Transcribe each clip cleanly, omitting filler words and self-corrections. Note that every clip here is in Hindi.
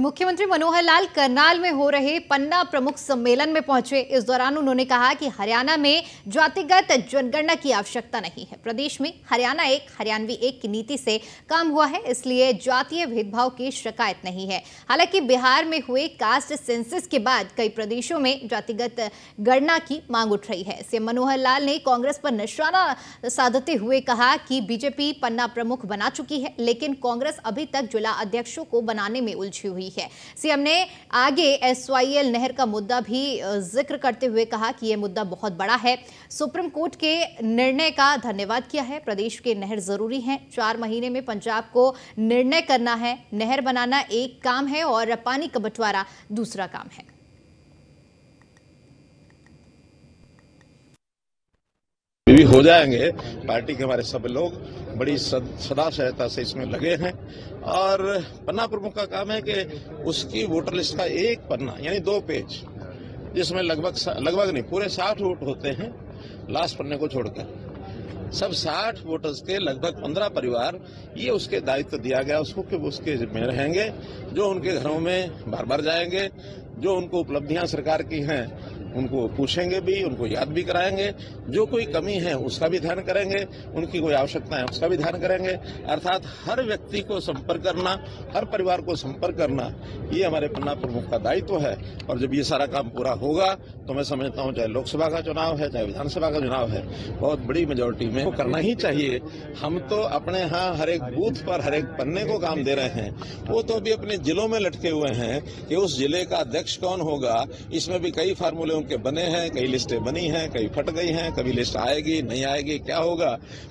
मुख्यमंत्री मनोहर लाल करनाल में हो रहे पन्ना प्रमुख सम्मेलन में पहुंचे। इस दौरान उन्होंने कहा कि हरियाणा में जातिगत जनगणना की आवश्यकता नहीं है। प्रदेश में हरियाणा एक हरियाणवी एक की नीति से काम हुआ है, इसलिए जातीय भेदभाव की शिकायत नहीं है। हालांकि बिहार में हुए कास्ट सेंसस के बाद कई प्रदेशों में जातिगत गणना की मांग उठ रही है। सीएम मनोहर लाल ने कांग्रेस पर निशाना साधते हुए कहा कि बीजेपी पन्ना प्रमुख बना चुकी है, लेकिन कांग्रेस अभी तक जिला अध्यक्षों को बनाने में उलझी हुई है। सीएम ने आगे एसवाईएल नहर का मुद्दा भी जिक्र करते हुए कहा कि यह मुद्दा बहुत बड़ा है। सुप्रीम कोर्ट के निर्णय का धन्यवाद किया है। प्रदेश के नहर जरूरी है। 4 महीने में पंजाब को निर्णय करना है। नहर बनाना एक काम है और पानी का बंटवारा दूसरा काम है। भी हो जाएंगे। पार्टी के हमारे सब लोग बड़ी सदा सहायता से इसमें लगे हैं और पन्ना प्रमुख का काम है कि उसकी वोटर लिस्ट का एक पन्ना यानी 2 पेज, जिसमें लगभग नहीं पूरे 60 वोट होते हैं लास्ट पन्ने को छोड़कर, सब 60 वोटर्स के लगभग 15 परिवार ये उसके दायित्व दिया गया उसको कि वो उसके जिम्मे रहेंगे, जो उनके घरों में बार बार जाएंगे, जो उनको उपलब्धियां सरकार की हैं उनको पूछेंगे भी, उनको याद भी कराएंगे, जो कोई कमी है उसका भी ध्यान करेंगे, उनकी कोई आवश्यकता है उसका भी ध्यान करेंगे। अर्थात हर व्यक्ति को संपर्क करना, हर परिवार को संपर्क करना, ये हमारे पन्ना प्रमुख का दायित्व है। और जब ये सारा काम पूरा होगा तो मैं समझता हूँ चाहे लोकसभा का चुनाव है चाहे विधानसभा का चुनाव है, बहुत बड़ी मेजोरिटी में वो करना ही चाहिए। हम तो अपने यहाँ हर एक बूथ पर हर एक पन्ने को काम दे रहे हैं, वो तो अभी अपने जिलों में लटके हुए हैं कि उस जिले का अध्यक्ष कौन होगा। इसमें भी कई फार्मूले के बने हैं, कई लिस्टें बनी हैं, कई फट गई हैं, कभी लिस्ट आएगी नहीं आएगी क्या होगा।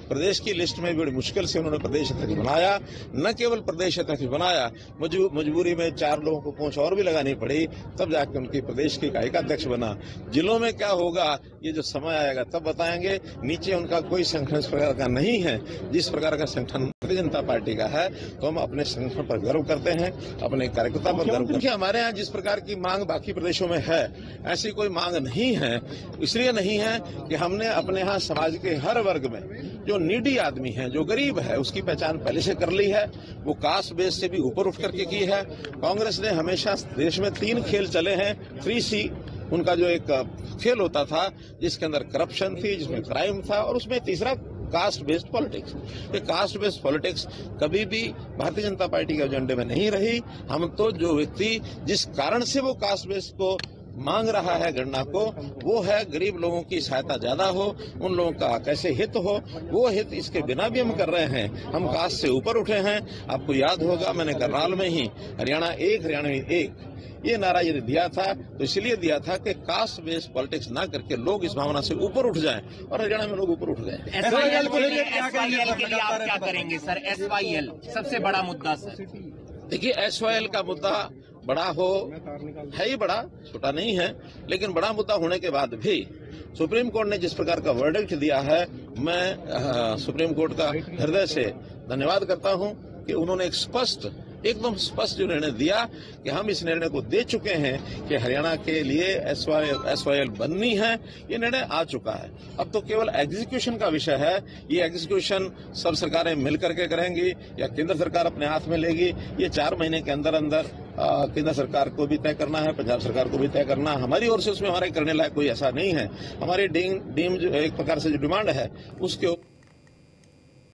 प्रदेश की लिस्ट में बड़ी मुश्किल से उन्होंने प्रदेश अध्यक्ष बनाया, न केवल प्रदेश अध्यक्ष बनाया, मजबूरी में 4 लोगों को पूंछ और भी लगानी पड़ी, तब जाकर उनकी प्रदेश की इकाई का अध्यक्ष बना। जिलों में क्या होगा ये जो समय आएगा तब बताएंगे। नीचे उनका कोई संगठन इस प्रकार का नहीं है जिस प्रकार का संगठन भारतीय जनता पार्टी का है, तो हम अपने संगठन पर गर्व करते हैं, अपने कार्यकर्ता पर गर्व करते हैं। हमारे यहाँ जिस प्रकार की मांग बाकी प्रदेशों में है ऐसी कोई मांग नहीं है। इसलिए नहीं है कि हमने अपने यहाँ समाज के हर वर्ग में जो नीडी आदमी है, जो गरीब है, उसकी पहचान पहले से कर ली है। वो कास्ट बेस से भी ऊपर उठ करके की है। कांग्रेस ने हमेशा देश में 3 खेल चले हैं, 3C उनका जो एक खेल होता था जिसके अंदर करप्शन थी, जिसमें क्राइम था, और उसमें तीसरा कास्ट बेस्ड पॉलिटिक्स। ये कास्ट बेस्ड पॉलिटिक्स कभी भी भारतीय जनता पार्टी के एजेंडे में नहीं रही। हम तो जो व्यक्ति जिस कारण से वो कास्ट बेस्ड को मांग रहा है गणना को, वो है गरीब लोगों की सहायता ज्यादा हो, उन लोगों का कैसे हित हो, वो हित इसके बिना भी हम कर रहे हैं। हम कास्ट से ऊपर उठे हैं। आपको याद होगा मैंने करनाल में ही हरियाणा एक हरियाणा एक ये नारा ये दिया था, तो इसलिए दिया था कि कास्ट बेस्ड पॉलिटिक्स ना करके लोग इस भावना से ऊपर उठ जाएं, और हरियाणा में लोग ऊपर उठ गए। एसवाईएल के लिए आप क्या करेंगे सर? एसवाईएल सबसे बड़ा मुद्दा सर। देखिए, एसवाईएल का मुद्दा बड़ा हो है ही, बड़ा छोटा नहीं है, लेकिन बड़ा मुद्दा होने के बाद भी सुप्रीम कोर्ट ने जिस प्रकार का वर्डिक्ट दिया है, मैं सुप्रीम कोर्ट का हृदय से धन्यवाद करता हूं कि उन्होंने एकदम स्पष्ट जो निर्णय दिया कि हम इस निर्णय को दे चुके हैं कि हरियाणा के लिए एसवाईएल बननी है। ये निर्णय आ चुका है। अब तो केवल एग्जीक्यूशन का विषय है। ये एग्जीक्यूशन सब सरकारें मिलकर के करेंगी या केंद्र सरकार अपने हाथ में लेगी, ये 4 महीने के अंदर अंदर केंद्र सरकार को भी तय करना है, पंजाब सरकार को भी तय करना। हमारी ओर से उसमें हमारे करने लायक कोई ऐसा नहीं है। हमारी डीम जो एक प्रकार से जो डिमांड है उसके